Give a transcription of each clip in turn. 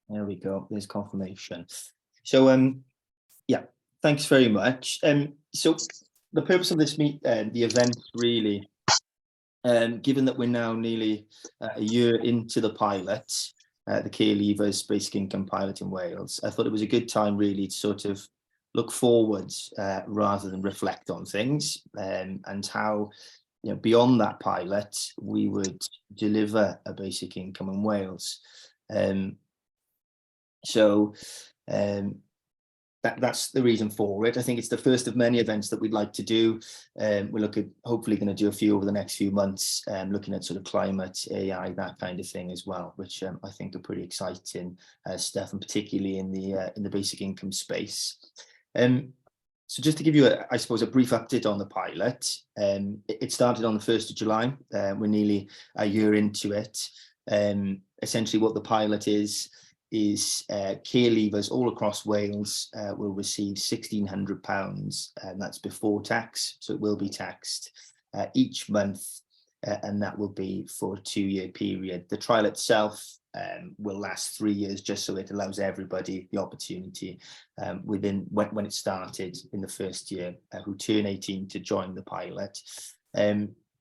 There we go. There's confirmation. So, yeah, thanks very much. So the purpose of this the event really, given that we're now nearly a year into the pilot, the Care Leavers Basic Income pilot in Wales, I thought it was a good time really to sort of look forwards rather than reflect on things, and how, beyond that pilot, we would deliver a basic income in Wales. So that's the reason for it. I think it's the first of many events that we'd like to do. We're hopefully going to do a few over the next few months, looking at sort of climate, AI, that kind of thing as well, which I think are pretty exciting stuff, and particularly in the basic income space. So just to give you, I suppose, a brief update on the pilot. It started on the 1st of July. We're nearly a year into it. Essentially what the pilot is care leavers all across Wales will receive £1,600, and that's before tax, so it will be taxed each month, and that will be for a 2-year period. The trial itself will last 3 years, just so it allows everybody the opportunity within when it started in the first year who turn 18 to join the pilot.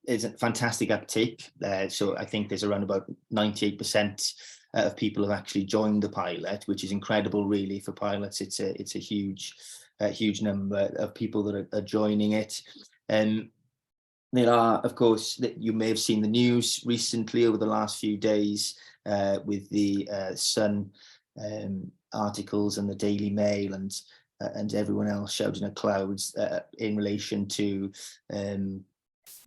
It's a fantastic uptake. So I think there's around about 98% of people have actually joined the pilot, which is incredible, really, for pilots. It's a huge number of people that are joining it. There are, of course, that you may have seen the news recently over the last few days with the Sun articles and the Daily Mail and everyone else shouting at clouds in relation to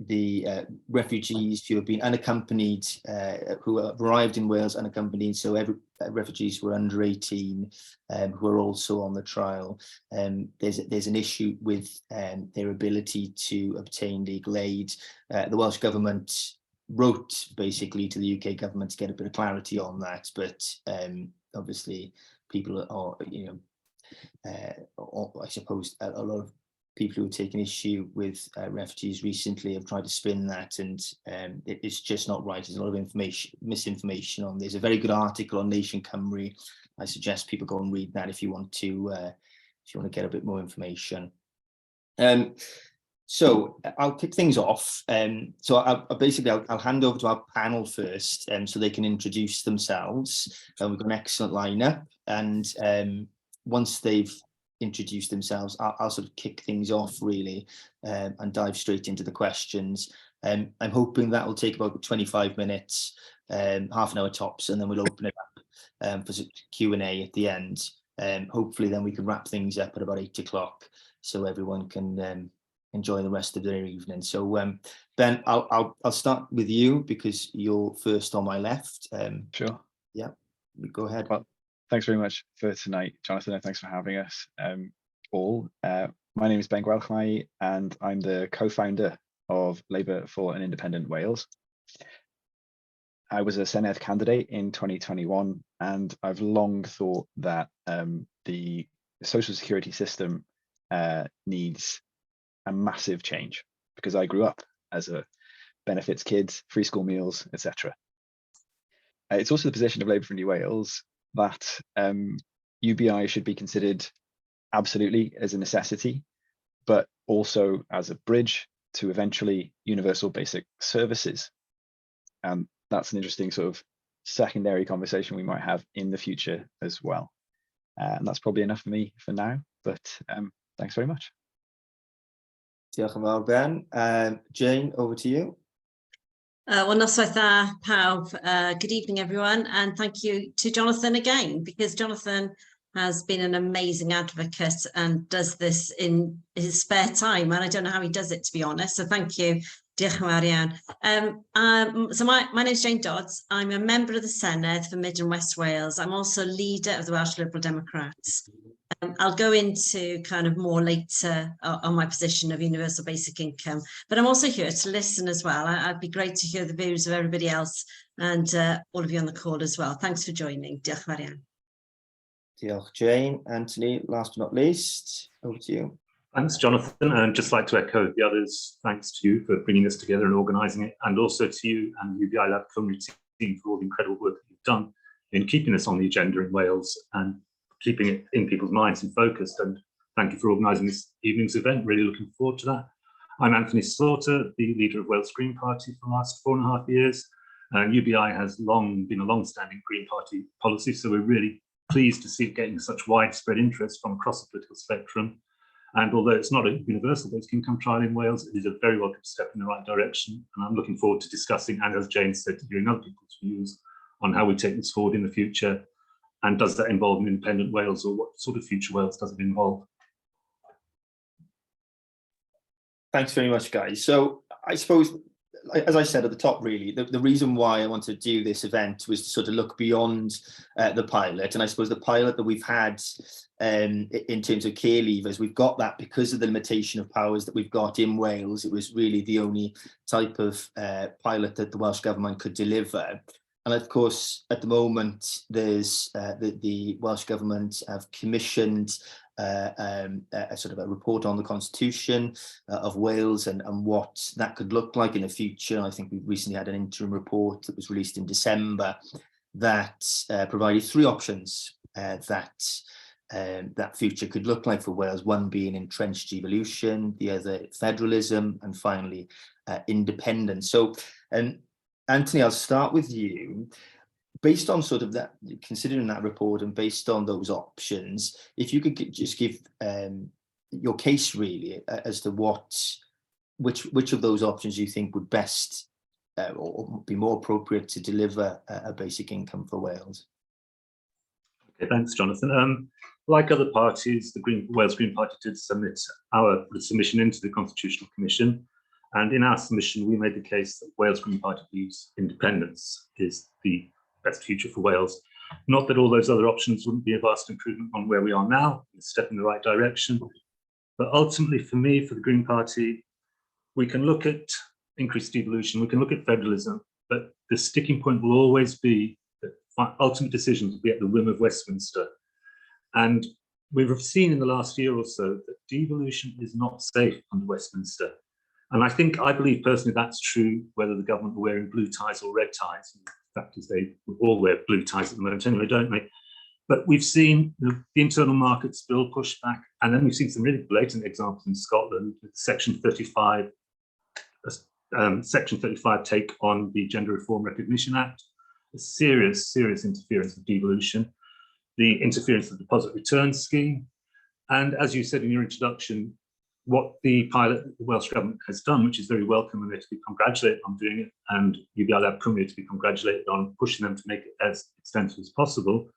the refugees who have been unaccompanied, who have arrived in Wales unaccompanied. So every refugees who are under 18 who are also on the trial. There's an issue with their ability to obtain legal aid. The Welsh government wrote basically to the UK government to get a bit of clarity on that, but obviously people are, I suppose a lot of people who have taken issue with refugees recently have tried to spin that, and it's just not right. There's a lot of misinformation on. There's a very good article on Nation Cymru. I suggest people go and read that if you want to get a bit more information. So I'll kick things off. So I'll hand over to our panel first, so they can introduce themselves. We've got an excellent lineup, and once they've introduce themselves, I'll sort of kick things off really, and dive straight into the questions. I'm hoping that will take about 25 minutes, half an hour tops, and then we'll open it up for some Q&A at the end. Hopefully then we can wrap things up at about 8 o'clock so everyone can enjoy the rest of their evening. So Ben, I'll start with you because you're first on my left. Sure. Yeah, go ahead. Well, thanks very much for tonight, Jonathan, and thanks for having us all. My name is Ben Gwalchmai, and I'm the co-founder of Labour for an Independent Wales. I was a Senedd candidate in 2021, and I've long thought that the social security system needs a massive change, because I grew up as a benefits kid, free school meals, etc. It's also the position of Labour for New Wales that UBI should be considered absolutely as a necessity, but also as a bridge to eventually universal basic services. And that's an interesting sort of secondary conversation we might have in the future as well. And that's probably enough for me for now, but thanks very much. Diolch yn fawr, Ben. Jane, over to you. Well, noswaith dda, pawb. Good evening, everyone, and thank you to Jonathan again, because Jonathan has been an amazing advocate and does this in his spare time, and I don't know how he does it, to be honest, so thank you. Diolch yn fawr iawn. So my name is Jane Dodds. I'm a member of the Senedd for Mid and West Wales. I'm also leader of the Welsh Liberal Democrats. I'll go into kind of more later on my position of universal basic income, but I'm also here to listen as well. I'd be great to hear the views of everybody else and all of you on the call as well. Thanks for joining. Diolch yn fawr iawn. Diolch, Jane. Anthony, last but not least, over to you. Thanks, Jonathan. And just like to echo the others, thanks to you for bringing this together and organising it, and also to you and the UBI Lab Cymru team for all the incredible work that you've done in keeping us on the agenda in Wales and keeping it in people's minds and focused. And thank you for organising this evening's event. Really looking forward to that. I'm Anthony Slaughter, the leader of Wales Green Party for the last 4.5 years. UBI has been a long-standing Green Party policy, so we're really pleased to see it getting such widespread interest from across the political spectrum. And although it's not a universal basic income trial in Wales, it is a very welcome step in the right direction. And I'm looking forward to discussing, and as Jane said, hearing other people's views on how we take this forward in the future. And does that involve an independent Wales, or what sort of future Wales does it involve? Thanks very much, guys. So I suppose, as I said at the top, really, the reason why I wanted to do this event was to sort of look beyond the pilot. And I suppose the pilot that we've had in terms of care leavers, we've got that because of the limitation of powers that we've got in Wales. It was really the only type of pilot that the Welsh Government could deliver. And of course, at the moment, there's the Welsh Government have commissioned a sort of a report on the Constitution of Wales and what that could look like in the future. I think we've recently had an interim report that was released in December that provided 3 options that future could look like for Wales, one being entrenched devolution, the other federalism, and finally independence. So Anthony, I'll start with you. Based on sort of that, considering that report and based on those options, if you could just give your case really as to which of those options you think would best or be more appropriate to deliver a basic income for Wales. Okay, thanks, Jonathan. Like other parties, the Wales Green Party did submit our submission into the Constitutional Commission. And in our submission, we made the case that Wales Green Party believes independence is the best future for Wales. Not that all those other options wouldn't be a vast improvement on where we are now, a step in the right direction. But ultimately, for me, for the Green Party, we can look at increased devolution, we can look at federalism, but the sticking point will always be that ultimate decisions will be at the whim of Westminster. And we've seen in the last year or so that devolution is not safe under Westminster. And I believe personally that's true whether the government are wearing blue ties or red ties. The fact is they all wear blue ties at the moment anyway, don't they? But we've seen the internal markets bill pushed back, and then we've seen some really blatant examples in Scotland with Section 35 take on the Gender Reform Recognition Act, a serious interference with devolution, the interference with the deposit return scheme, and as you said in your introduction, what the pilot that the Welsh Government has done, which is very welcome, and they're to be congratulated on doing it, and UBI Lab Cymru to be congratulated on pushing them to make it as extensive as possible.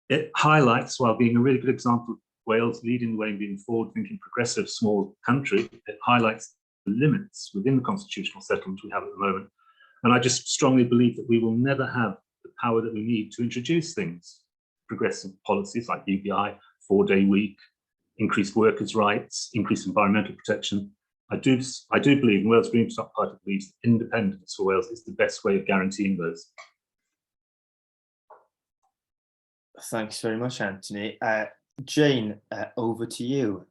It highlights, while being a really good example of Wales leading the way and being forward-thinking, progressive, small country, it highlights the limits within the constitutional settlement we have at the moment. And I just strongly believe that we will never have the power that we need to introduce things, progressive policies like UBI, 4-day week, increased workers' rights, increased environmental protection. I do believe, and Wales Green Party believes, independence for Wales is the best way of guaranteeing those. Thanks very much, Anthony. Jane, over to you.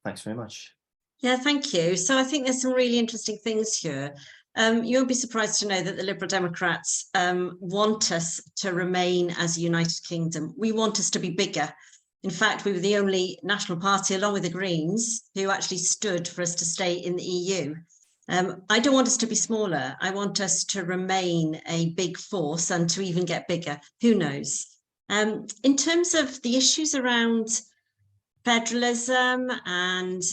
Thanks very much. Yeah, thank you. So I think there's some really interesting things here. You won't be surprised to know that the Liberal Democrats want us to remain as a United Kingdom. We want us to be bigger. In fact, we were the only national party, along with the Greens, who actually stood for us to stay in the EU. I don't want us to be smaller. I want us to remain a big force and to even get bigger. Who knows? In terms of the issues around federalism and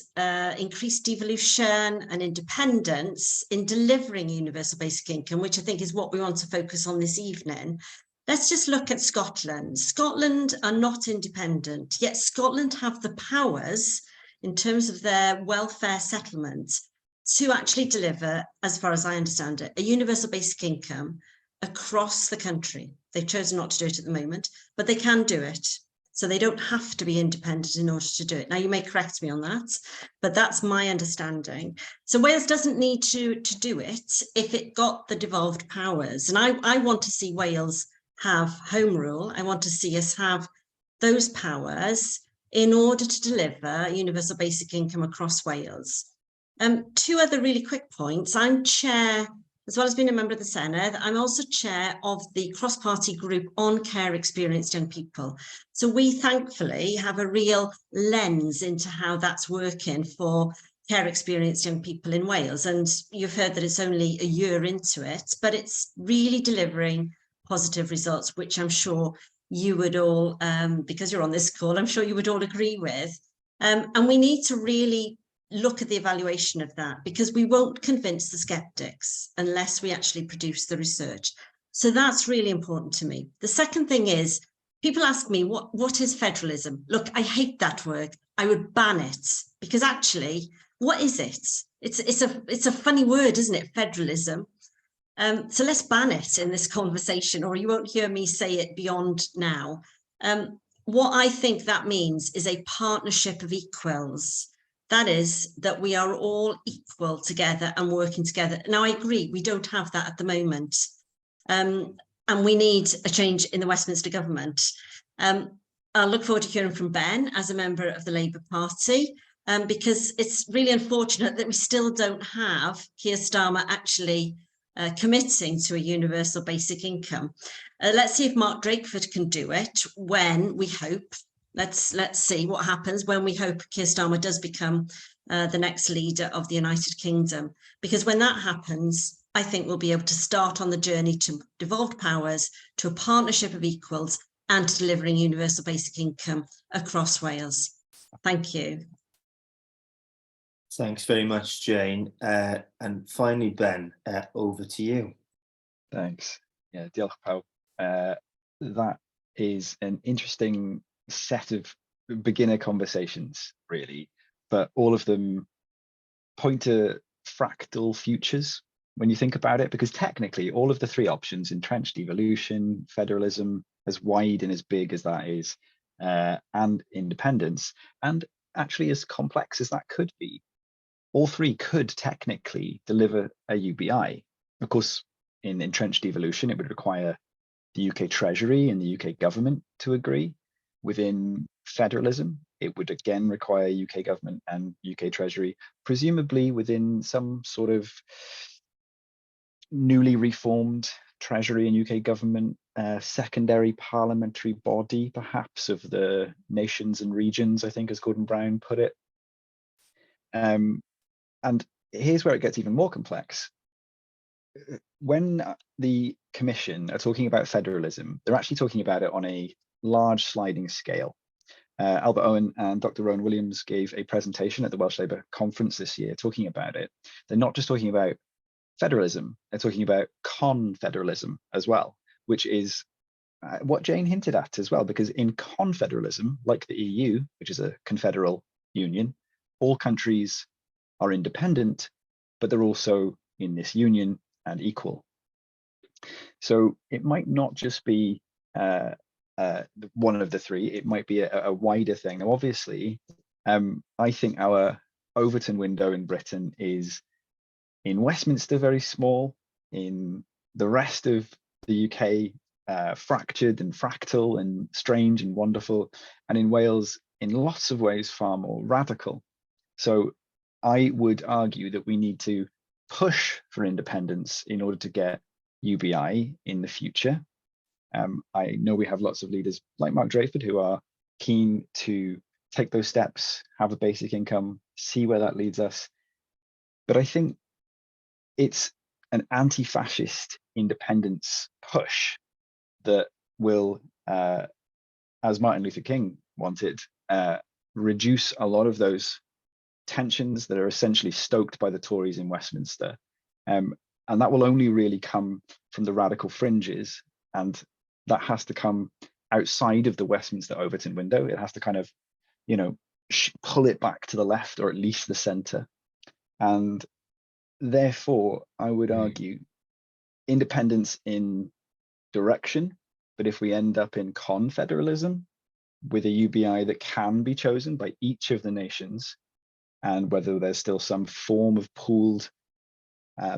increased devolution and independence in delivering universal basic income, which I think is what we want to focus on this evening, let's just look at Scotland. Scotland are not independent, yet Scotland have the powers in terms of their welfare settlement to actually deliver, as far as I understand it, a universal basic income across the country. They've chosen not to do it at the moment, but they can do it. So they don't have to be independent in order to do it. Now, you may correct me on that, but that's my understanding. So Wales doesn't need to do it if it got the devolved powers. And I want to see Wales have home rule. I want to see us have those powers in order to deliver universal basic income across Wales. 2 other really quick points. I'm chair as well as being a member of the Senedd, I'm also chair of the cross-party group on care experienced young people. So we thankfully have a real lens into how that's working for care experienced young people in Wales. And you've heard that it's only a year into it, but it's really delivering positive results, which I'm sure you would all, because you're on this call, I'm sure you would all agree with. And we need to really look at the evaluation of that, because we won't convince the skeptics unless we actually produce the research. So that's really important to me. The second thing is, people ask me, what is federalism? Look, I hate that word. I would ban it, because actually, what is it? It's a funny word, isn't it? Federalism. So let's ban it in this conversation, or you won't hear me say it beyond now. What I think that means is a partnership of equals. That is, that we are all equal together and working together. Now, I agree, we don't have that at the moment. And we need a change in the Westminster government. I'll look forward to hearing from Ben as a member of the Labour Party, because it's really unfortunate that we still don't have Keir Starmer actually committing to a universal basic income. Let's see if Mark Drakeford can do it when we hope. Let's see what happens when we hope Keir Starmer does become the next leader of the United Kingdom. Because when that happens, I think we'll be able to start on the journey to devolved powers, to a partnership of equals, and to delivering universal basic income across Wales. Thank you. Thanks very much, Jane. And finally, Ben, over to you. Thanks. Yeah, diolch pawb. That is an interesting set of beginner conversations, really, but all of them point to fractal futures when you think about it, because technically all of the three options, entrenched devolution, federalism, as wide and as big as that is, and independence, and actually as complex as that could be, all three could technically deliver a UBI. Of course, in entrenched devolution, it would require the UK Treasury and the UK government to agree. Within federalism, it would again require UK government and UK Treasury, presumably within some sort of newly reformed Treasury and UK government secondary parliamentary body, perhaps, of the nations and regions, I think, as Gordon Brown put it. And here's where it gets even more complex. When the Commission are talking about federalism, they're actually talking about it on a large sliding scale. Albert Owen and Dr. Rowan Williams gave a presentation at the Welsh Labour conference this year talking about it. They're not just talking about federalism, they're talking about confederalism as well, which is what Jane hinted at as well, because in confederalism, like the EU, which is a confederal union, all countries are independent, but they're also in this union and equal. So it might not just be one of the three, it might be a wider thing. Now, obviously, I think our Overton window in Britain is, in Westminster, very small, in the rest of the UK, fractured and fractal and strange and wonderful, and in Wales, in lots of ways, far more radical. So I would argue that we need to push for independence in order to get UBI in the future. I know we have lots of leaders like Mark Drakeford who are keen to take those steps, have a basic income, see where that leads us. But I think it's an anti-fascist independence push that will, as Martin Luther King wanted, reduce a lot of those tensions that are essentially stoked by the Tories in Westminster. And that will only really come from the radical fringes, and that has to come outside of the Westminster Overton window. It has to kind of, you know, pull it back to the left, or at least the centre. And therefore, I would argue independence in direction, but if we end up in confederalism with a UBI that can be chosen by each of the nations, and whether there's still some form of pooled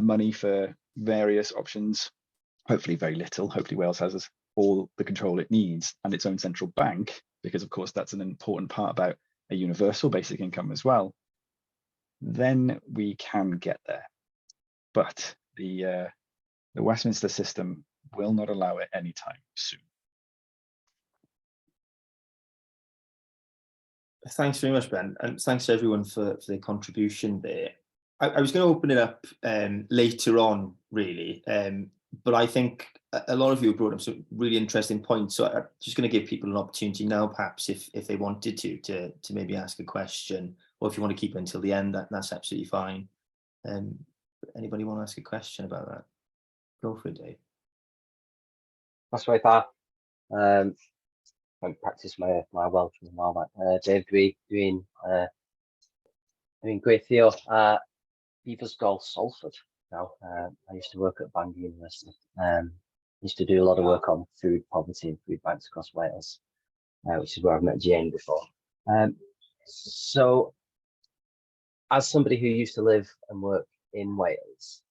money for various options, hopefully very little, hopefully Wales has all the control it needs and its own central bank, because of course that's an important part about a universal basic income as well, then we can get there. But the The Westminster system will not allow it anytime soon. Thanks very much, Ben, and thanks to everyone for their contribution there. I was going to open it up later on, really, but I think a lot of you brought up some really interesting points. So I'm just going to give people an opportunity now, perhaps if they wanted to maybe ask a question, or if you want to keep it until the end, that's absolutely fine. Anybody want to ask a question about that? Go for it, Dave. That's right, Pa. I practice my Welsh and all that. Dave, doing gweithio Beaverscoil, Salford. Now, I used to work at Bangor University. Used to do a lot of work on food poverty and food banks across Wales, which is where I've met Jane before. So, as somebody who used to live and work in Wales,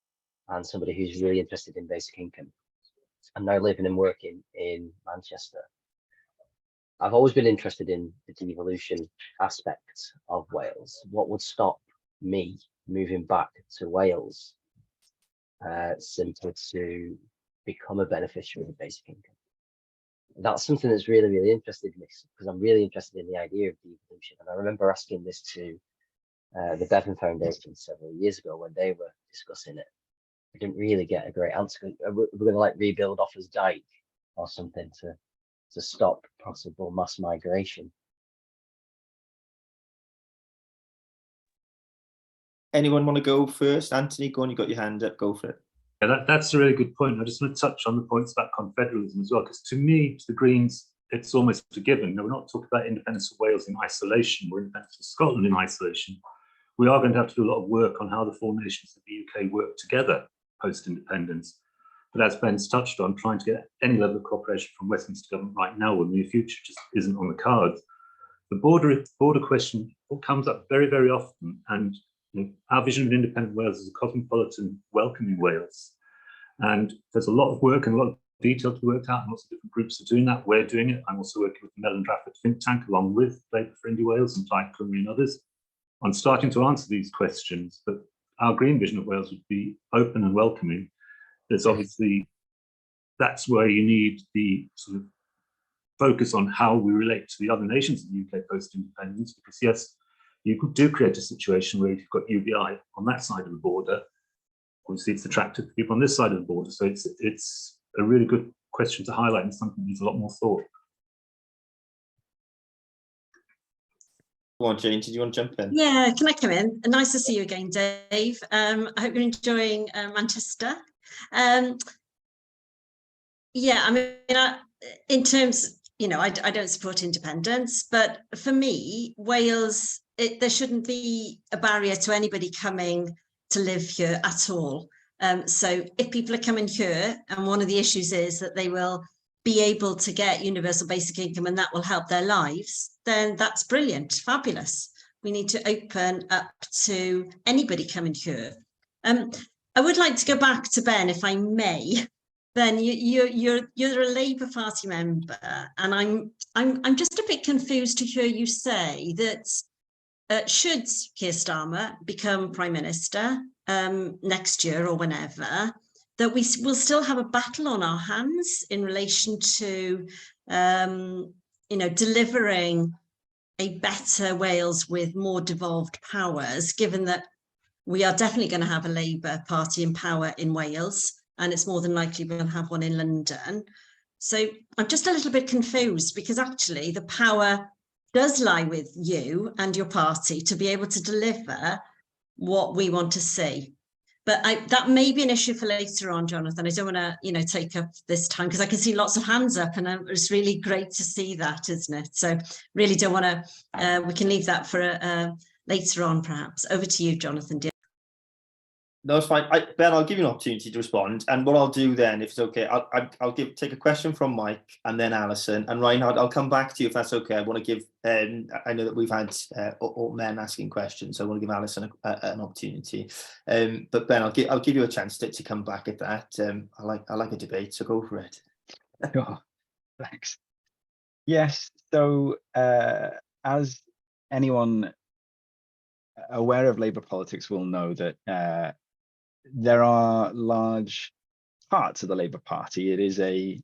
and somebody who's really interested in basic income, I'm now living and working in Manchester. I've always been interested in the devolution aspect of Wales. What would stop me moving back to Wales simply to become a beneficiary of basic income? That's something that's really, really interested me, because I'm really interested in the idea of devolution. And I remember asking this to the Bevan Foundation several years ago when they were discussing it. I didn't really get a great answer. We're going to like rebuild Offa's Dyke or something to stop possible mass migration. Anyone want to go first? Anthony, go on, you got your hand up, go for it. Yeah, that's a really good point. I just want to touch on the points about confederalism as well, because to me, to the Greens, it's almost a given. No, we're not talking about independence of Wales in isolation, or independence of Scotland in isolation. We are going to have to do a lot of work on how the four nations of the UK work together post-independence. But as Ben's touched on, trying to get any level of cooperation from Westminster government right now or in the near future just isn't on the cards. The border question comes up very, very often, and our vision of independent Wales is a cosmopolitan, welcoming Wales. And there's a lot of work and a lot of detail to be worked out, and lots of different groups are doing that. We're doing it. I'm also working with the Mellon Trafford think tank, along with Labour for Indie Wales and Plaid Cymru and others, on starting to answer these questions. But our green vision of Wales would be open and welcoming. There's obviously, that's where you need the sort of focus on how we relate to the other nations of the UK post-independence, because yes, you do create a situation where you've got UBI on that side of the border. Obviously, it's attractive to people on this side of the border. So it's a really good question to highlight, and something that needs a lot more thought. Go on, Jane, did you want to jump in? Yeah, can I come in? Nice to see you again, Dave. I hope you're enjoying Manchester. Yeah, I mean, in terms, I don't support independence, but for me, Wales, there shouldn't be a barrier to anybody coming to live here at all. So if people are coming here, and one of the issues is that they will be able to get universal basic income and that will help their lives, then that's brilliant, fabulous. We need to open up to anybody coming here. I would like to go back to Ben, if I may. Ben, you're a Labour Party member, and I'm just a bit confused to hear you say that should Keir Starmer become Prime Minister next year or whenever, that we will still have a battle on our hands in relation to delivering a better Wales with more devolved powers, given that we are definitely going to have a Labour Party in power in Wales, and it's more than likely we're going to have one in London. So I'm just a little bit confused, because actually the power does lie with you and your party to be able to deliver what we want to see. But that may be an issue for later on, Jonathan. I don't want to, take up this time, because I can see lots of hands up, and it's really great to see that, isn't it? So really don't want to, we can leave that for later on, perhaps. Over to you, Jonathan. Dear. No, it's fine. Ben, I'll give you an opportunity to respond. And what I'll do then, if it's okay, I'll take a question from Mike and then Alison. And Reinhard, I'll come back to you if that's okay. I want to give, I know that we've had all men asking questions, so I want to give Alison an opportunity. But Ben, I'll give you a chance to come back at that. I like a debate, so go for it. Sure. Thanks. Yes, so as anyone aware of Labour politics will know, that there are large parts of the Labour Party. It is a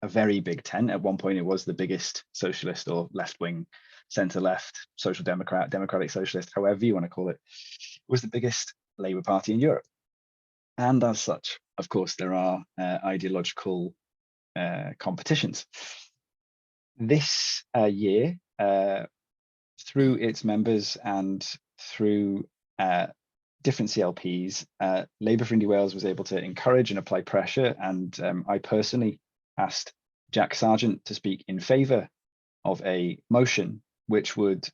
very big tent. At one point, it was the biggest socialist or left-wing, centre-left, social democrat, democratic socialist, however you want to call it, was the biggest Labour Party in Europe. And as such, of course, there are ideological competitions. This year, through its members and through different CLPs, Labour for Indie Wales was able to encourage and apply pressure, and I personally asked Jack Sargent to speak in favour of a motion which would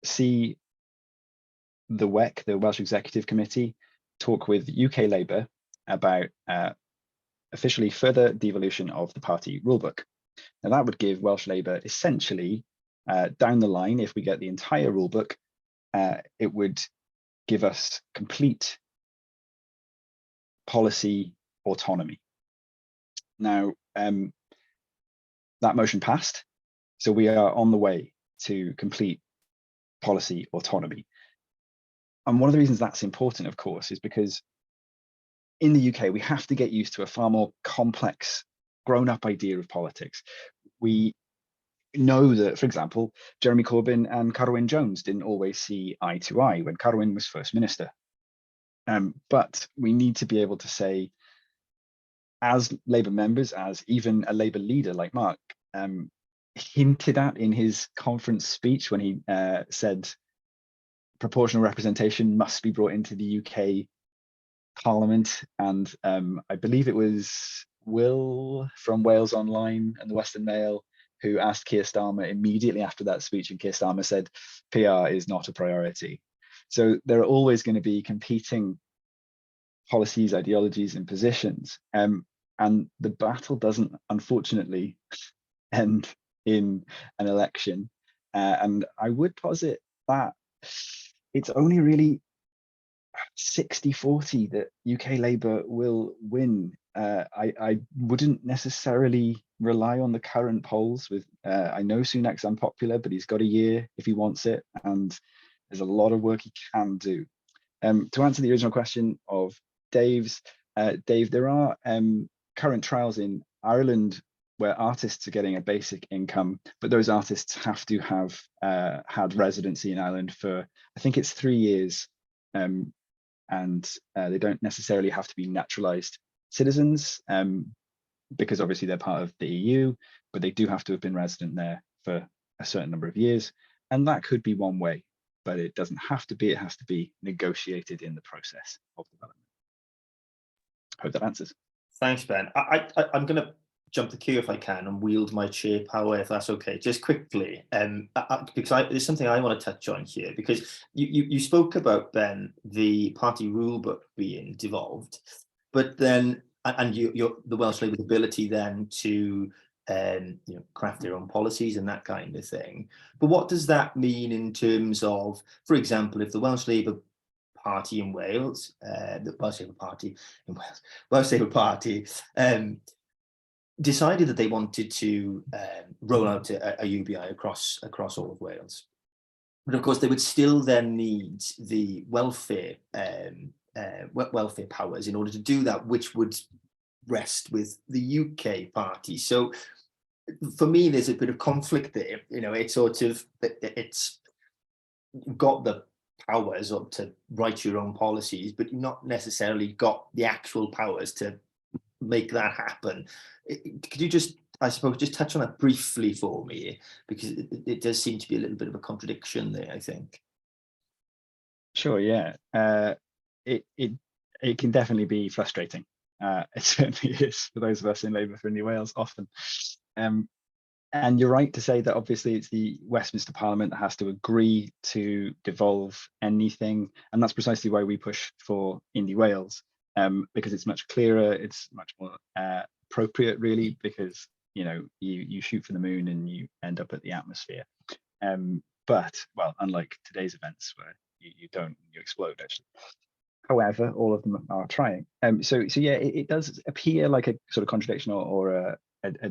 see the WEC, the Welsh Executive Committee, talk with UK Labour about officially further devolution of the party rulebook. Now that would give Welsh Labour essentially, down the line, if we get the entire rulebook, it would give us complete policy autonomy. Now, that motion passed, so we are on the way to complete policy autonomy. And one of the reasons that's important, of course, is because in the UK, we have to get used to a far more complex, grown-up idea of politics. We know that, for example, Jeremy Corbyn and Carwyn Jones didn't always see eye to eye when Carwyn was First Minister. But we need to be able to say, as Labour members, as even a Labour leader like Mark hinted at in his conference speech when he said proportional representation must be brought into the UK Parliament, and I believe it was Will from Wales Online and the Western Mail who asked Keir Starmer immediately after that speech, and Keir Starmer said PR is not a priority. So there are always going to be competing policies, ideologies and positions, and the battle doesn't unfortunately end in an election, and I would posit that it's only really 60-40 that UK Labour will win. I wouldn't necessarily rely on the current polls. With I know Sunak's unpopular, but he's got a year if he wants it, and there's a lot of work he can do. To answer the original question of Dave's, Dave, there are current trials in Ireland where artists are getting a basic income, but those artists have to have had residency in Ireland for, I think it's 3 years, and they don't necessarily have to be naturalised citizens, because obviously they're part of the EU, but they do have to have been resident there for a certain number of years, and that could be one way, but it doesn't have to be. It has to be negotiated in the process of development. Hope that answers. Thanks, Ben. I'm going to jump the queue if I can and wield my chair power, if that's okay, just quickly, because there's something I want to touch on here, because you spoke about, Ben, the party rule book being devolved, but then and the Welsh Labour's ability then to craft their own policies and that kind of thing. But what does that mean in terms of, for example, if the Welsh Labour Party in Wales, the Welsh Labour Party in Wales, Welsh Labour Party decided that they wanted to roll out a UBI across all of Wales, but of course they would still then need the welfare powers in order to do that, which would rest with the UK party. So for me, there's a bit of conflict there. It's sort of, it's got the powers up to write your own policies, but you've not necessarily got the actual powers to make that happen. Could you just, I suppose, just touch on that briefly for me, because it does seem to be a little bit of a contradiction there, I think. Sure, yeah. It can definitely be frustrating. It certainly is for those of us in Labour for Indie Wales often. And you're right to say that obviously it's the Westminster Parliament that has to agree to devolve anything, and that's precisely why we push for Indie Wales, because it's much clearer, it's much more appropriate, really, because you shoot for the moon and you end up at the atmosphere. But well, unlike today's events where you don't, you explode actually. However, all of them are trying. So yeah, it does appear like a sort of contradiction or a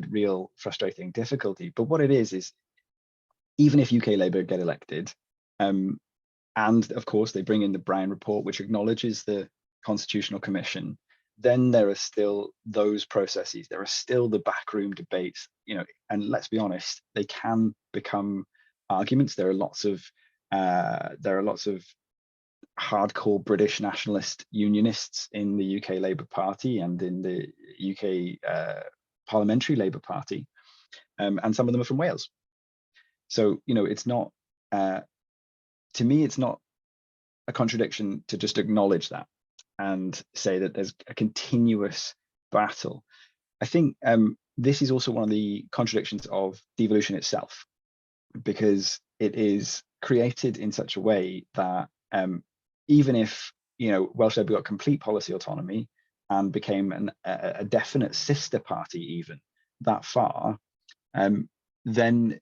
real frustrating difficulty. But what it is even if UK Labour get elected, and of course they bring in the Brown report, which acknowledges the Constitutional Commission, then there are still those processes. There are still the backroom debates, and let's be honest, they can become arguments. There are lots of hardcore British nationalist unionists in the UK Labour Party and in the UK Parliamentary Labour Party, and some of them are from Wales. So, it's not, to me, it's not a contradiction to just acknowledge that and say that there's a continuous battle. I think this is also one of the contradictions of devolution itself, because it is created in such a way that even if Welsh Labour got complete policy autonomy and became a definite sister party even that far, then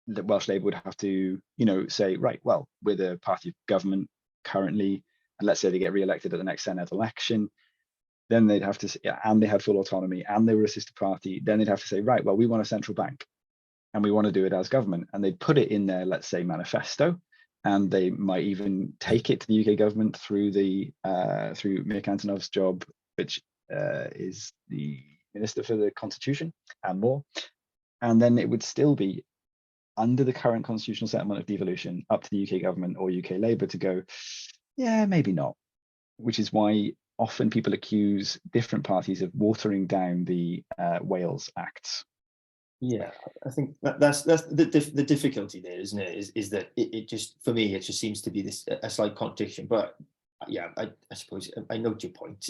the Welsh Labour would have to say, right, well, we're the party of government currently, and let's say they get re-elected at the next Senedd election, then they'd have to, and they had full autonomy and they were a sister party, then they'd have to say, right, well, we want a central bank and we want to do it as government, and they'd put it in their, let's say, manifesto, and they might even take it to the UK government through through Mick Antonov's job, which is the Minister for the Constitution and more, and then it would still be under the current constitutional settlement of devolution up to the UK government or UK Labour to go, yeah, maybe not, which is why often people accuse different parties of watering down the Wales Acts. Yeah, I think that's the difficulty there, isn't it? Is that it just, for me, it just seems to be a slight contradiction. But yeah, I suppose I note your point.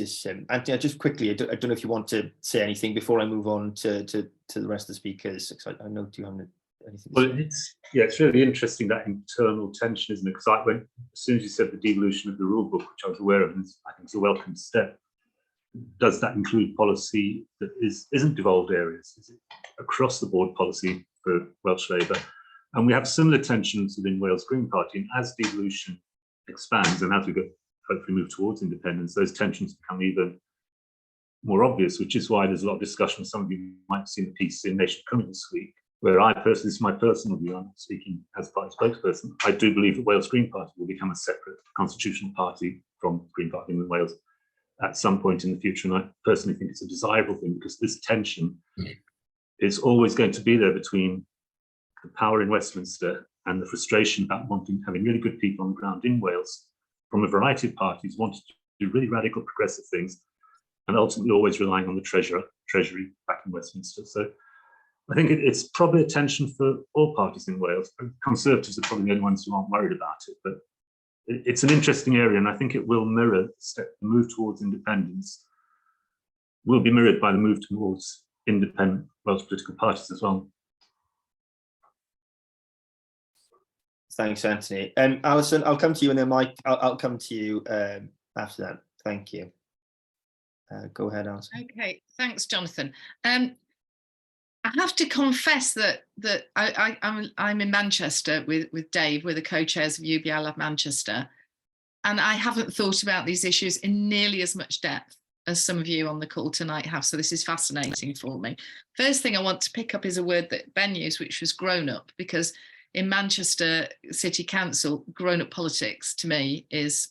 Anthony, just quickly, I don't know if you want to say anything before I move on to the rest of the speakers. I note you haven't anything. Well, it's really interesting, that internal tension, isn't it? Because as soon as you said the devolution of the rule book, which I was aware of, and I think it's a welcome step, does that include policy that isn't devolved areas? Is it across the board policy for Welsh Labour? And we have similar tensions within Wales Green Party, and as devolution expands and as we hopefully move towards independence, those tensions become even more obvious, which is why there's a lot of discussion. Some of you might have seen the piece in Nation Coming this week, where I personally, this is my personal view, I'm speaking as party spokesperson, I do believe that Wales Green Party will become a separate constitutional party from Green Party in Wales at some point in the future. And I personally think it's a desirable thing, because this tension is always going to be there between the power in Westminster and the frustration about having really good people on the ground in Wales from a variety of parties wanting to do really radical progressive things, and ultimately always relying on the Treasury back in Westminster. So I think it's probably a tension for all parties in Wales. Conservatives are probably the only ones who aren't worried about it, but it's an interesting area, and I think it will mirror the move towards independence will be mirrored by the move towards independent Welsh political parties as well. Thanks, Anthony. Alison, I'll come to you, and then Mike, I'll come to you after that. Thank you. Go ahead, Alison. Okay, thanks, Jonathan. I have to confess that I'm in Manchester with Dave. We're the co-chairs of UBI Lab Manchester, and I haven't thought about these issues in nearly as much depth as some of you on the call tonight have. So this is fascinating for me. First thing I want to pick up is a word that Ben used, which was grown up, because in Manchester City Council, grown up politics to me is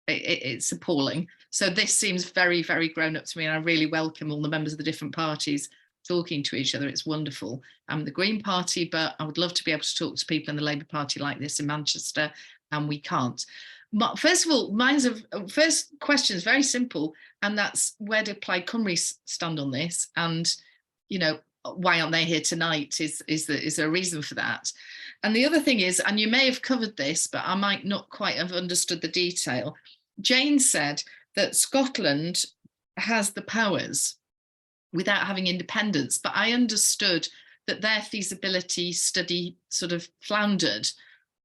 it's appalling. So this seems very, very grown up to me, and I really welcome all the members of the different parties talking to each other. It's wonderful. I'm the Green Party, but I would love to be able to talk to people in the Labour Party like this in Manchester, and we can't. First of all, first question is very simple, and that's, where do Plaid Cymru stand on this? And why aren't they here tonight? Is there a reason for that? And the other thing is, and you may have covered this, but I might not quite have understood the detail. Jane said that Scotland has the powers without having independence, but I understood that their feasibility study sort of floundered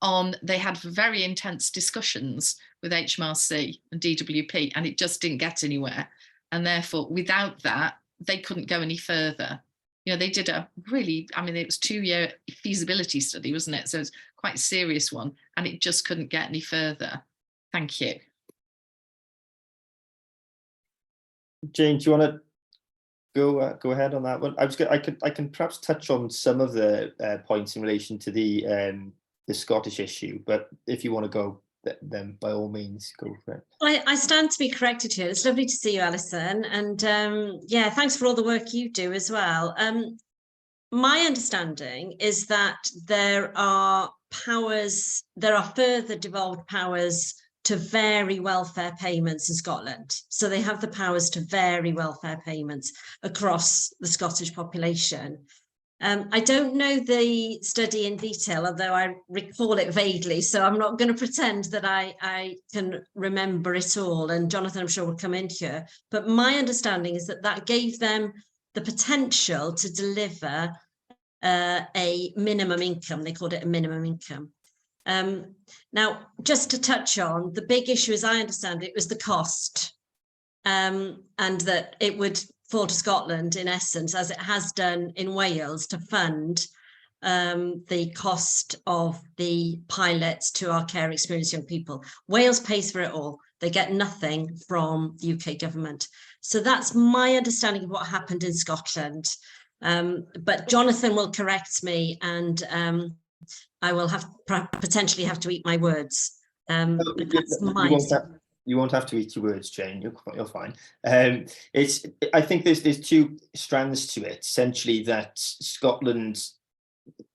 on, they had very intense discussions with HMRC and DWP, and it just didn't get anywhere. And therefore, without that, they couldn't go any further. They did a really, it was 2-year feasibility study, wasn't it? So it's quite a serious one, and it just couldn't get any further. Thank you. Jane, do you want to go ahead on that one? I can perhaps touch on some of the points in relation to the Scottish issue, but if you want to go then by all means go for it. I stand to be corrected here. It's lovely to see you, Alison. And yeah, thanks for all the work you do as well. My understanding is that there are further devolved powers to vary welfare payments in Scotland. So they have the powers to vary welfare payments across the Scottish population. I don't know the study in detail, although I recall it vaguely, so I'm not going to pretend that I can remember it all. And Jonathan, I'm sure, will come in here. But my understanding is that that gave them the potential to deliver a minimum income. They called it a minimum income. Now, just to touch on, the big issue, as I understand it, was the cost, and that it would fall to Scotland, in essence, as it has done in Wales, to fund the cost of the pilots to our care experienced young people. Wales pays for it all. They get nothing from the UK government. So that's my understanding of what happened in Scotland. But Jonathan will correct me, and I will potentially have to eat my words. But that's my you won't have to eat your words, Jane. You're fine. I think there's two strands to it. Essentially, that Scotland.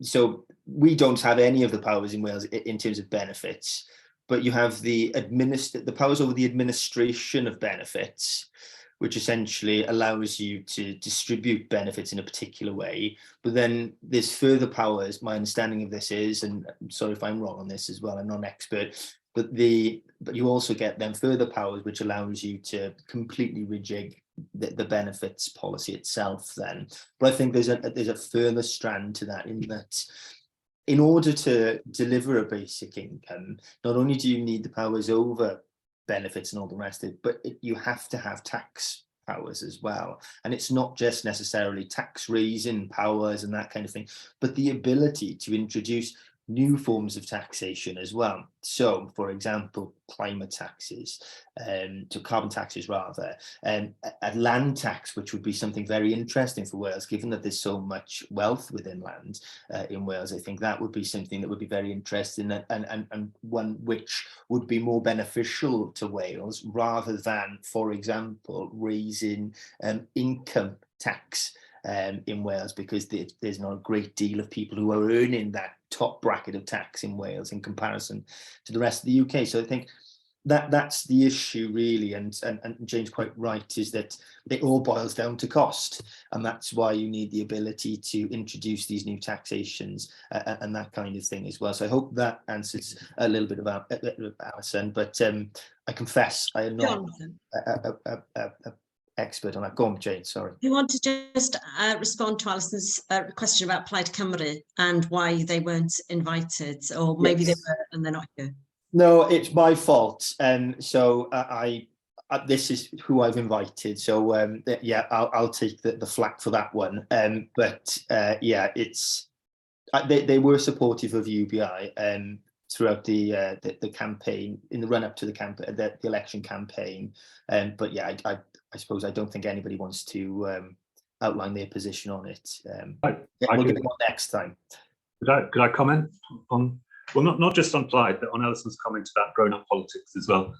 So we don't have any of the powers in Wales in terms of benefits, but you have the powers over the administration of benefits, which essentially allows you to distribute benefits in a particular way. But then there's further powers. My understanding of this is, and I'm sorry if I'm wrong on this as well, I'm not an expert, but you also get then further powers, which allows you to completely rejig the benefits policy itself then. But I think there's a further strand to that, in that in order to deliver a basic income, not only do you need the powers over benefits and all the rest of it, but you have to have tax powers as well. And it's not just necessarily tax raising powers and that kind of thing, but the ability to introduce new forms of taxation as well. So, for example, climate taxes, to carbon taxes rather, and a land tax, which would be something very interesting for Wales, given that there's so much wealth within land in Wales. I think that would be something that would be very interesting, and one which would be more beneficial to Wales, rather than, for example, raising income tax in Wales, because there's not a great deal of people who are earning that top bracket of tax in Wales in comparison to the rest of the UK. So I think that's the issue really, and Jane's quite right, is that it all boils down to cost, and that's why you need the ability to introduce these new taxations and that kind of thing as well. So I hope that answers a little bit about Alison, but I confess I am not a expert on that. Go on, Jane, sorry. You want to just respond to Alison's question about Plaid Cymru and why they weren't invited, or maybe they were and they're not here? No, it's my fault. So this is who I've invited. So yeah, I'll take the flak for that one. But yeah, it's they were supportive of UBI throughout the campaign, in the run up to the election campaign. But yeah, I suppose I don't think anybody wants to outline their position on it. We'll get them on next time. Could I comment on, well, not just on Plaid, but on Alison's comment about grown-up politics as well?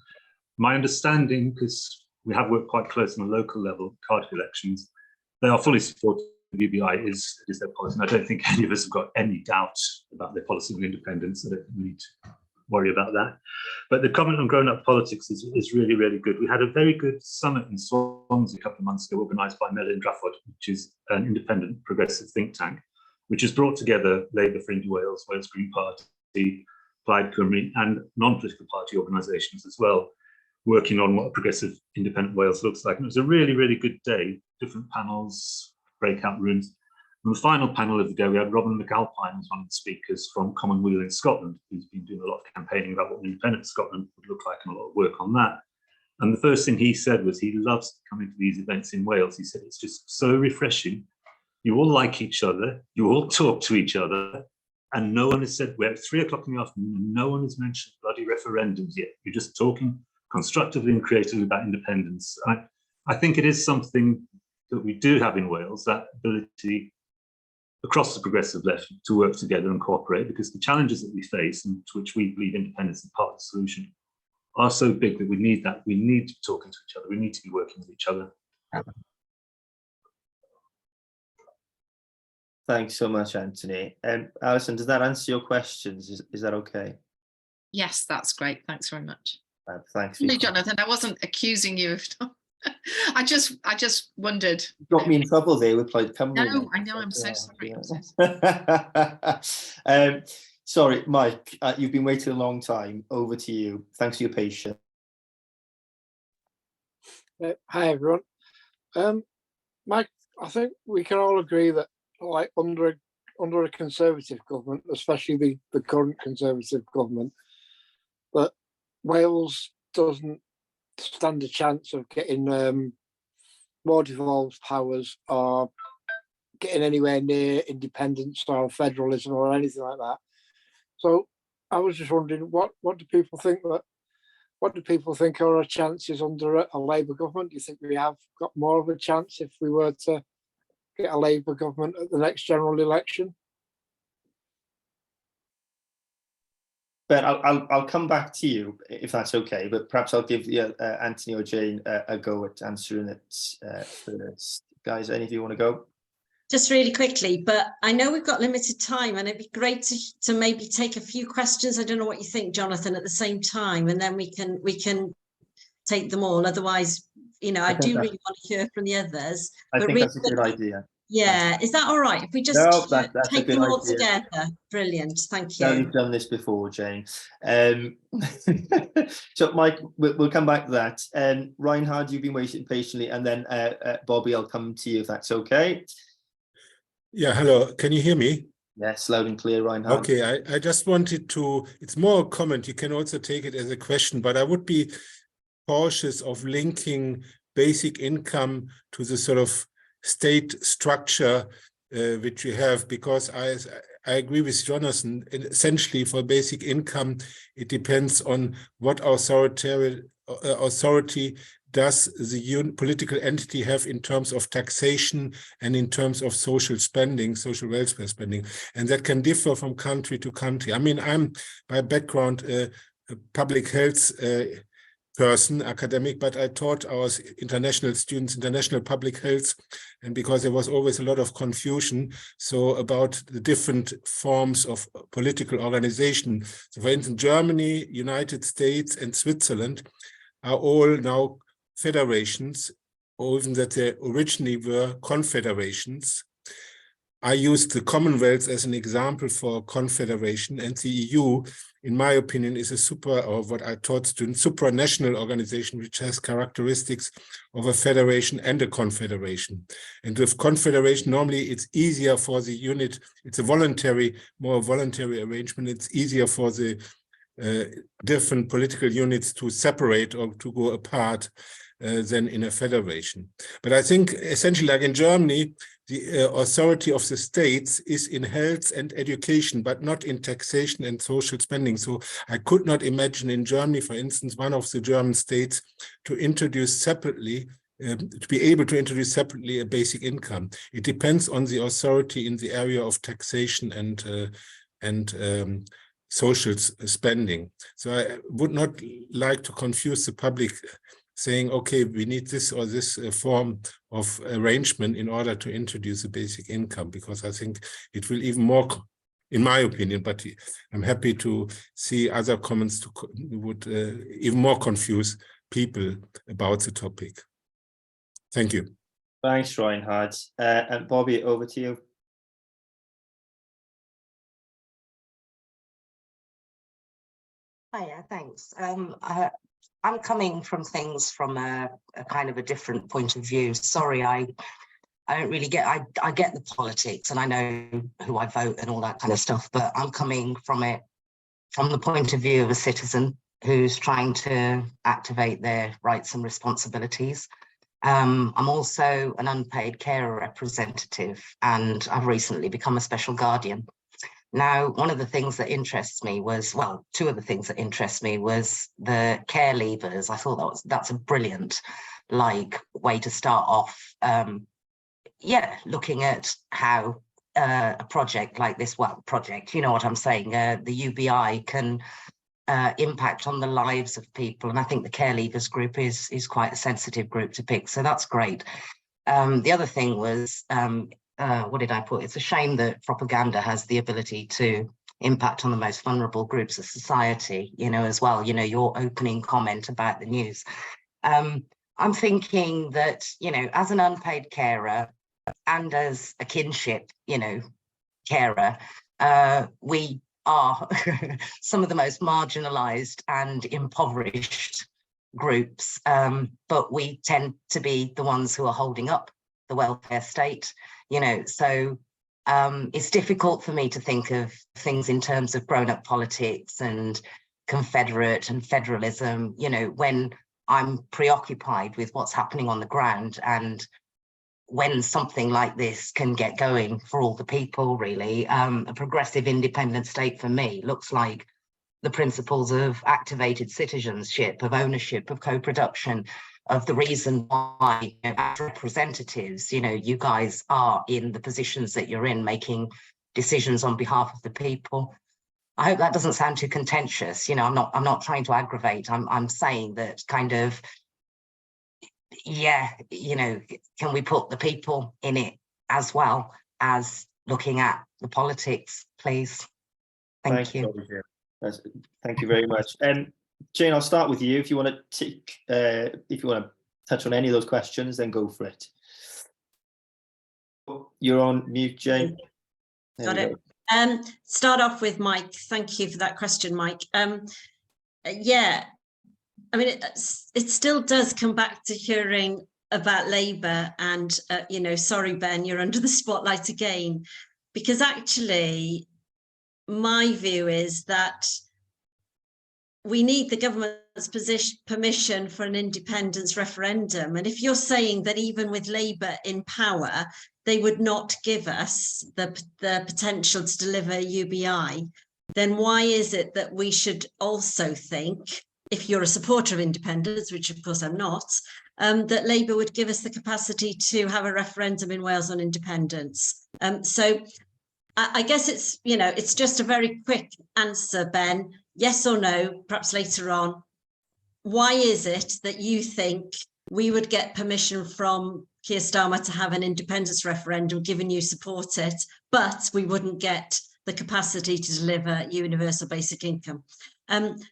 My understanding, because we have worked quite close on a local level, Cardiff elections, they are fully supportive of UBI, is their policy. And I don't think any of us have got any doubt about their policy of independence. I don't need to worry about that. But the comment on grown-up politics is really, really good. We had a very good summit in Swansea a couple of months ago, organised by Melyn Draffod, which is an independent progressive think tank, which has brought together Labour for Indie Wales, Wales Green Party, Plaid Cymru, and non-political party organisations as well, working on what a progressive independent Wales looks like. And it was a really, really good day, different panels, breakout rooms. And the final panel of the day, we had Robin McAlpine as one of the speakers from Commonweal in Scotland, who's been doing a lot of campaigning about what an independent Scotland would look like, and a lot of work on that. And the first thing he said was he loves coming to these events in Wales. He said it's just so refreshing. You all like each other, you all talk to each other, and no one has said, we're at 3 o'clock in the afternoon, no one has mentioned bloody referendums yet. You're just talking constructively and creatively about independence. I think it is something that we do have in Wales, that ability across the progressive left to work together and cooperate, because the challenges that we face, and to which we believe independence is part of the solution, are so big that we need that. We need to be talking to each other. We need to be working with each other. Thanks so much, Anthony. Alison, does that answer your questions? Is that okay? Yes, that's great. Thanks very much. Thanks. No, Jonathan, I wasn't accusing you of. I just wondered. Got me in trouble there with Plaid Cymru. No, I know. I'm so sorry. I'm so sorry. Sorry, Mike. You've been waiting a long time. Over to you. Thanks for your patience. Hi everyone. Mike, I think we can all agree that, like, under a Conservative government, especially the current Conservative government, that Wales doesn't stand a chance of getting more devolved powers or getting anywhere near independence or federalism or anything like that. So I was just wondering, what do people think are our chances under a Labour government? Do you think we have got more of a chance if we were to get a Labour government at the next general election? Ben, I'll come back to you if that's okay, but perhaps I'll give Anthony or Jane a go at answering it first. Guys, any of you want to go? Just really quickly, but I know we've got limited time, and it'd be great to maybe take a few questions. I don't know what you think, Jonathan, at the same time, and then we can take them all. Otherwise, you know, I do really want to hear from the others. I think that's a good idea. Yeah, is that all right? If we just take them all together? Brilliant, thank you. No, you've done this before, Jane. So, Mike, we'll come back to that. Reinhard, you've been waiting patiently, and then Bobby, I'll come to you if that's okay. Yeah, hello. Can you hear me? Yes, loud and clear, Reinhard. Okay, I just wanted to, it's more a comment. You can also take it as a question, but I would be cautious of linking basic income to the sort of state structure which we have, because I agree with Jonathan. Essentially, for basic income, it depends on what authority does the political entity have in terms of taxation and in terms of social spending, social welfare spending, and that can differ from country to country. I mean, I'm by background a public health person, academic, but I taught our international students international public health, and because there was always a lot of confusion about the different forms of political organization. So for instance, Germany, United States and Switzerland are all now federations, or even that they originally were confederations. I used the Commonwealth as an example for confederation, and the EU, in my opinion, is a what I taught students, supranational organization, which has characteristics of a federation and a confederation. And with confederation, normally it's easier for the unit, it's a more voluntary arrangement, it's easier for the different political units to separate or to go apart than in a federation. But I think essentially, like in Germany, the authority of the states is in health and education, but not in taxation and social spending. So I could not imagine in Germany, for instance, one of the German states to introduce separately, to be able to introduce separately a basic income. It depends on the authority in the area of taxation and social spending. So I would not like to confuse the public saying, okay, we need this or this form of arrangement in order to introduce a basic income, because I think it will even more, in my opinion, but I'm happy to see other comments would even more confuse people about the topic. Thank you. Thanks, Reinhard. And Bobby, over to you. Hiya, thanks. I'm coming from things from a kind of a different point of view. Sorry, I don't really get, I get the politics and I know who I vote and all that kind of stuff, but I'm coming from it from the point of view of a citizen who's trying to activate their rights and responsibilities. I'm also an unpaid carer representative, and I've recently become a special guardian. Now, one of the things that interests me was, well, two of the things that interest me was the care leavers. I thought that's a brilliant, way to start off. Looking at how a project like this, well, project, you know what I'm saying, the UBI can impact on the lives of people. And I think the care leavers group is quite a sensitive group to pick. So that's great. The other thing was, what did I put? It's a shame that propaganda has the ability to impact on the most vulnerable groups of society, you know, as well, you know, your opening comment about the news. I'm thinking that, you know, as an unpaid carer and as a kinship, you know, carer, we are some of the most marginalized and impoverished groups, but we tend to be the ones who are holding up the welfare state, you know, so it's difficult for me to think of things in terms of grown-up politics and Confederate and federalism, you know, when I'm preoccupied with what's happening on the ground, and when something like this can get going for all the people, really. A progressive independent state for me looks like the principles of activated citizenship, of ownership, of co-production, of the reason why, you know, as representatives, you know, you guys are in the positions that you're in, making decisions on behalf of the people. I hope that doesn't sound too contentious. You know, I'm not trying to aggravate. I'm saying that kind of, yeah, you know, can we put the people in it as well as looking at the politics, please? Thank you. Thank you very much. Jane, I'll start with you. If you want to touch on any of those questions, then go for it. You're on mute, Jane. Got it. Start off with Mike. Thank you for that question, Mike. Yeah, I mean, it still does come back to hearing about Labour and, you know, sorry, Ben, you're under the spotlight again, because actually my view is that we need the government's permission for an independence referendum. And if you're saying that even with Labour in power, they would not give us the potential to deliver UBI, then why is it that we should also think, if you're a supporter of independence, which of course I'm not, that Labour would give us the capacity to have a referendum in Wales on independence? So I guess it's, you know, it's just a very quick answer, Ben, yes or no, perhaps later on. Why is it that you think we would get permission from Keir Starmer to have an independence referendum, given you support it, but we wouldn't get the capacity to deliver universal basic income?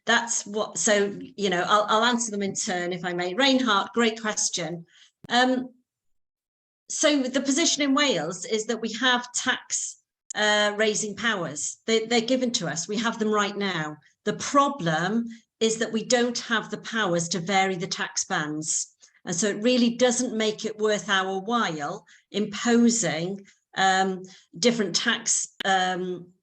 That's what, so, you know, I'll answer them in turn, if I may. Reinhardt, great question. So the position in Wales is that we have tax raising powers. They're given to us. We have them right now. The problem is that we don't have the powers to vary the tax bands. And so it really doesn't make it worth our while imposing different tax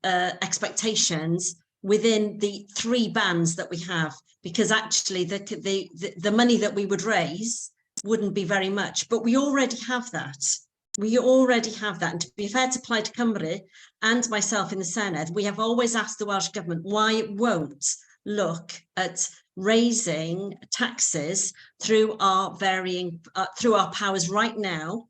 expectations within the 3 bands that we have, because actually the money that we would raise wouldn't be very much, but we already have that. We already have that. And to be fair to Plaid Cymru and myself in the Senedd, we have always asked the Welsh Government why it won't look at raising taxes through our varying, through our powers right now,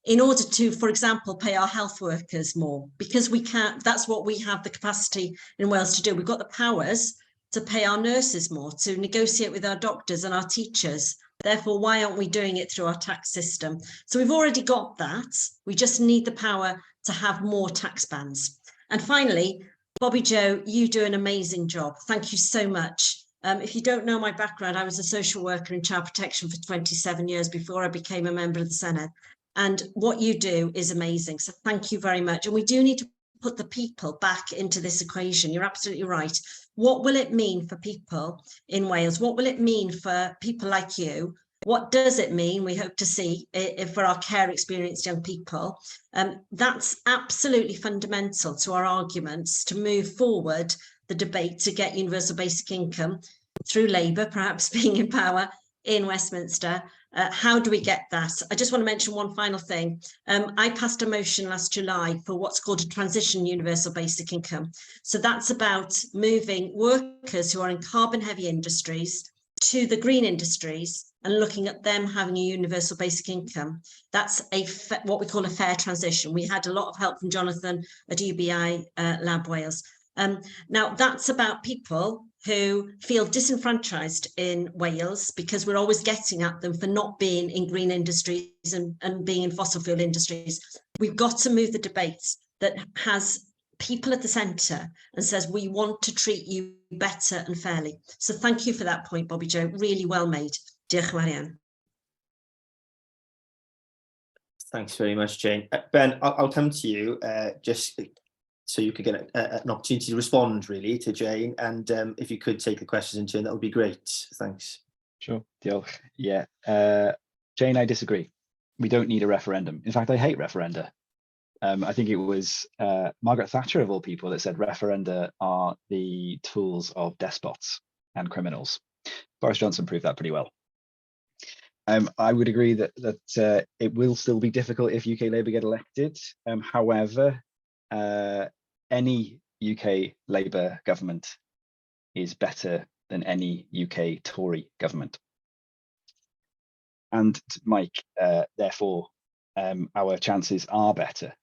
in order to, for example, pay our health workers more, because we can't, that's what we have the capacity in Wales to do. We've got the powers to pay our nurses more, to negotiate with our doctors and our teachers. Therefore, why aren't we doing it through our tax system? So we've already got that. We just need the power to have more tax bands. And finally, Bobby Joe, you do an amazing job. Thank you so much. If you don't know my background, I was a social worker in child protection for 27 years before I became a member of the Senedd. And what you do is amazing. So thank you very much. And we do need to put the people back into this equation. You're absolutely right. What will it mean for people in Wales? What will it mean for people like you? What does it mean? We hope to see for our care experienced young people. That's absolutely fundamental to our arguments to move forward the debate to get universal basic income through Labour, perhaps being in power in Westminster. How do we get that? I just want to mention one final thing. I passed a motion last July for what's called a transition universal basic income. So that's about moving workers who are in carbon heavy industries to the green industries and looking at them having a universal basic income. That's what we call a fair transition. We had a lot of help from Jonathan at UBI Lab Wales. Now, that's about people who feel disenfranchised in Wales because we're always getting at them for not being in green industries and being in fossil fuel industries. We've got to move the debate that has people at the centre and says we want to treat you better and fairly. So thank you for that point, Bobby Joe. Really well made. Diolch yn fawr iawn. Thanks very much, Jane. Ben, I'll come to you just so you could get an opportunity to respond really to Jane, and if you could take the questions in turn, that would be great. Thanks. Sure. Diolch. Yeah. Jane, I disagree. We don't need a referendum. In fact, I hate referenda. I think it was Margaret Thatcher, of all people, that said referenda are the tools of despots and criminals. Boris Johnson proved that pretty well. I would agree that it will still be difficult if UK Labour get elected. However, any UK Labour government is better than any UK Tory government. And Mike, therefore, our chances are better,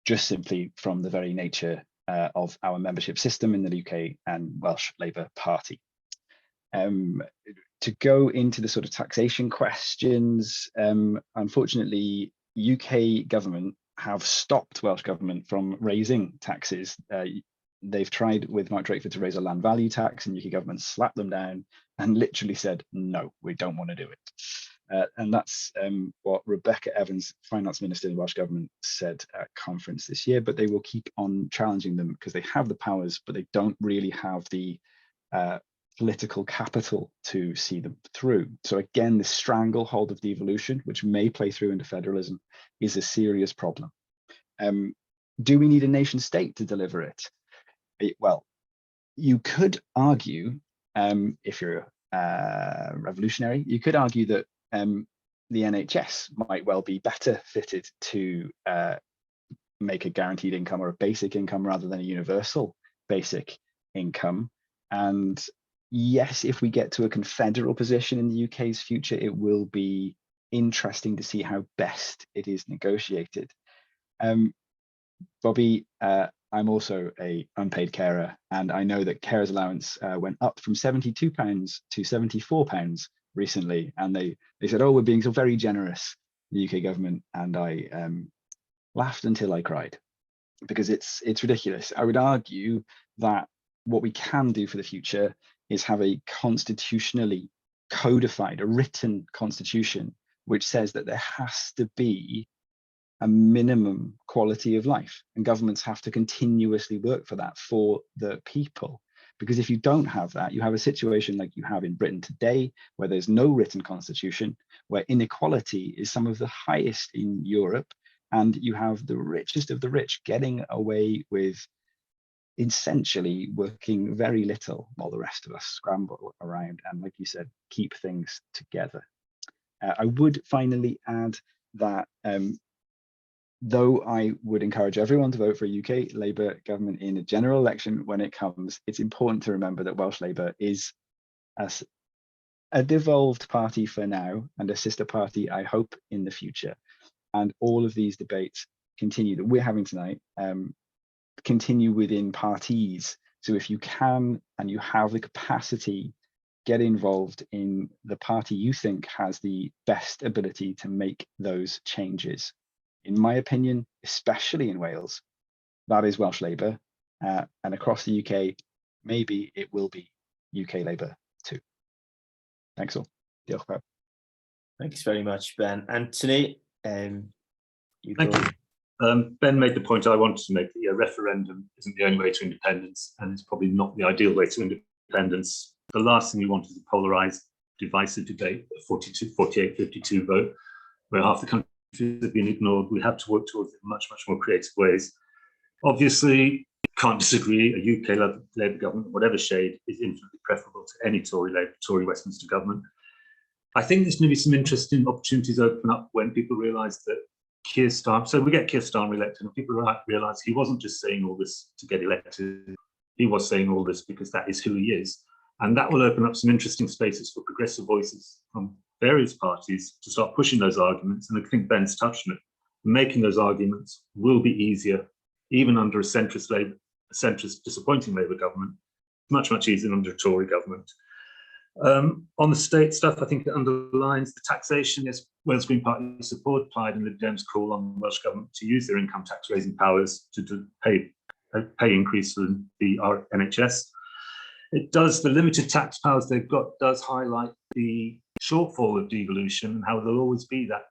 just simply from the very nature of our membership system in the UK and Welsh Labour Party. To go into the sort of taxation questions, unfortunately, UK government have stopped Welsh government from raising taxes. They've tried with Mark Drakeford to raise a land value tax, and UK government slapped them down and literally said, no, we don't want to do it. And that's what Rebecca Evans, Finance Minister in the Welsh Government, said at conference this year, but they will keep on challenging them because they have the powers, but they don't really have the political capital to see them through. So again, the stranglehold of devolution, which may play through into federalism, is a serious problem. Do we need a nation state to deliver it? Well, you could argue, if you're revolutionary, you could argue that the NHS might well be better fitted to make a guaranteed income or a basic income rather than a universal basic income. And yes, if we get to a confederal position in the UK's future, it will be interesting to see how best it is negotiated. Bobby, I'm also a unpaid carer, and I know that carers allowance went up from £72 to £74 recently, and they said, oh, we're being so very generous, the UK government, and I laughed until I cried, because it's ridiculous. I would argue that what we can do for the future is have a constitutionally codified, a written constitution, which says that there has to be a minimum quality of life, and governments have to continuously work for that for the people. Because if you don't have that, you have a situation like you have in Britain today, where there's no written constitution, where inequality is some of the highest in Europe, and you have the richest of the rich getting away with essentially working very little while the rest of us scramble around and, like you said, keep things together. I would finally add that though I would encourage everyone to vote for a UK Labour government in a general election when it comes, it's important to remember that Welsh Labour is a devolved party for now and a sister party, I hope, in the future. And all of these debates continue that we're having tonight, continue within parties. So if you can and you have the capacity, get involved in the party you think has the best ability to make those changes. In my opinion, especially in Wales, that is Welsh Labour, and across the UK, maybe it will be UK Labour too. Thanks all. Diolch pawb. Thanks very much, Ben. Anthony, you Thank go. you. Ben made the point I wanted to make, that a referendum isn't the only way to independence, and it's probably not the ideal way to independence. The last thing we want is a polarised, divisive debate, a 48-52 vote, where half the country have been ignored. We have to work towards it in much more creative ways. Obviously, can't disagree, a UK Labour government, whatever shade, is infinitely preferable to any Tory Westminster government. I think there's going to be some interesting opportunities open up when people realise that Keir Starmer, so we get Keir Starmer elected, and people realise he wasn't just saying all this to get elected, he was saying all this because that is who he is. And that will open up some interesting spaces for progressive voices from various parties to start pushing those arguments. And I think Ben's touched on it. Making those arguments will be easier, even under a centrist disappointing Labour government, much, much easier under a Tory government. On the state stuff, I think it underlines the taxation. Yes, Wales Green Party support Plaid and Lib Dems call on the Welsh Government to use their income tax raising powers to pay increase for the NHS. It does, the limited tax powers they've got does highlight the shortfall of devolution and how there'll always be that,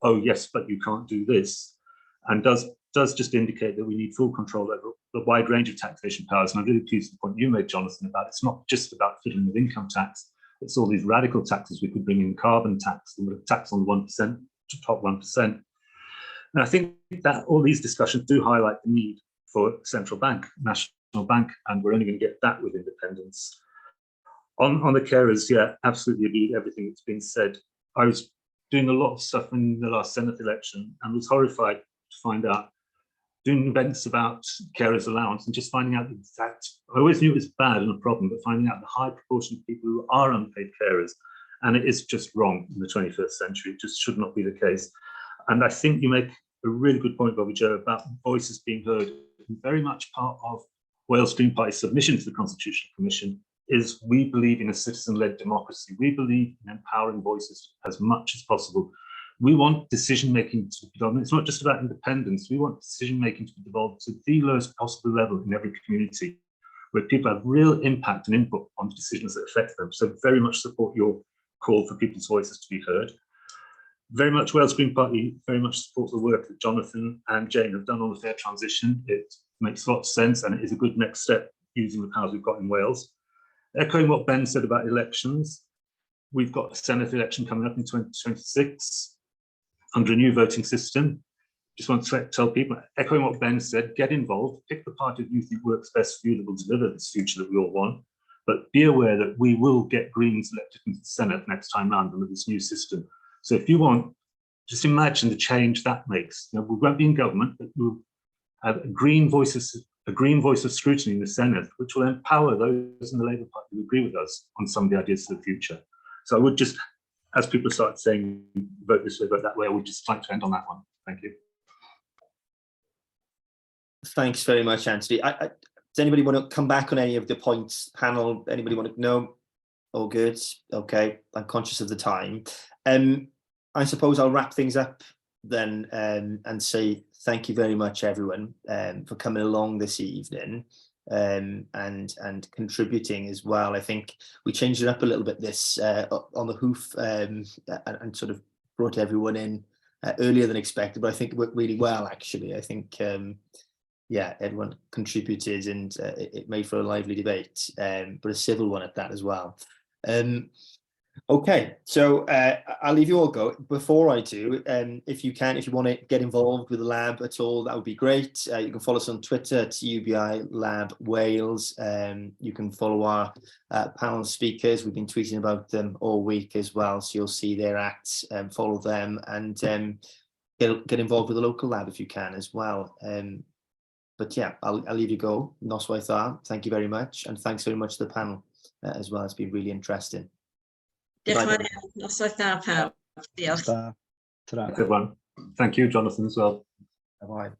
oh yes, but you can't do this, and does just indicate that we need full control over the wide range of taxation powers. And I'm really pleased with the point you made, Jonathan, about it's not just about fiddling with income tax, it's all these radical taxes we could bring in, carbon tax, the tax on 1% to top 1%. And I think that all these discussions do highlight the need for a central bank, national bank, and we're only going to get that with independence. On the carers, yeah, absolutely agree with everything that's been said. I was doing a lot of stuff in the last Senedd election and was horrified to find out, doing events about carers allowance and just finding out the exact, I always knew it was bad and a problem, but finding out the high proportion of people who are unpaid carers, and it is just wrong in the 21st century. It just should not be the case. And I think you make a really good point, Bobby Joe, about voices being heard. Very much part of Wales Green Party's submission to the Constitutional Commission is we believe in a citizen-led democracy. We believe in empowering voices as much as possible. We want decision-making to be done. It's not just about independence. We want decision-making to be devolved to the lowest possible level in every community, where people have real impact and input on the decisions that affect them. So very much support your call for people's voices to be heard. Very much Wales Green Party, very much support the work that Jonathan and Jane have done on the fair transition. It makes a lot of sense and it is a good next step using the powers we've got in Wales. Echoing what Ben said about elections, we've got a Senedd election coming up in 2026 under a new voting system. Just want to tell people, echoing what Ben said, get involved, pick the party that you think works best for you that will deliver this future that we all want, but be aware that we will get Greens elected into the Senedd next time round under this new system. So if you want, just imagine the change that makes. You know, we won't be in government, but we'll have a green voice of scrutiny in the Senedd, which will empower those in the Labour Party who agree with us on some of the ideas for the future. So I would just, as people start saying, vote this way, vote that way, I would just like to end on that one. Thank you. Thanks very much, Anthony. Does anybody want to come back on any of the points, panel? Anybody want to? No? All good? Okay, I'm conscious of the time. I suppose I'll wrap things up then and say thank you very much, everyone, for coming along this evening and contributing as well. I think we changed it up a little bit this on the hoof and sort of brought everyone in earlier than expected, but I think it worked really well, actually. I think, yeah, everyone contributed and it made for a lively debate, but a civil one at that as well. Okay, so I'll leave you all go. Before I do, if you want to get involved with the lab at all, that would be great. You can follow us on Twitter at UBI Lab Wales. You can follow our panel speakers. We've been tweeting about them all week as well, so you'll see their acts, follow them, and get involved with the local lab if you can as well. But yeah, I'll leave you go. Noswaith dda. Thank you very much, and thanks very much to the panel as well. It's been really interesting. Noswaith dda pawb. Diolch. Good one. Thank you, Jonathan, as well. Bye-bye.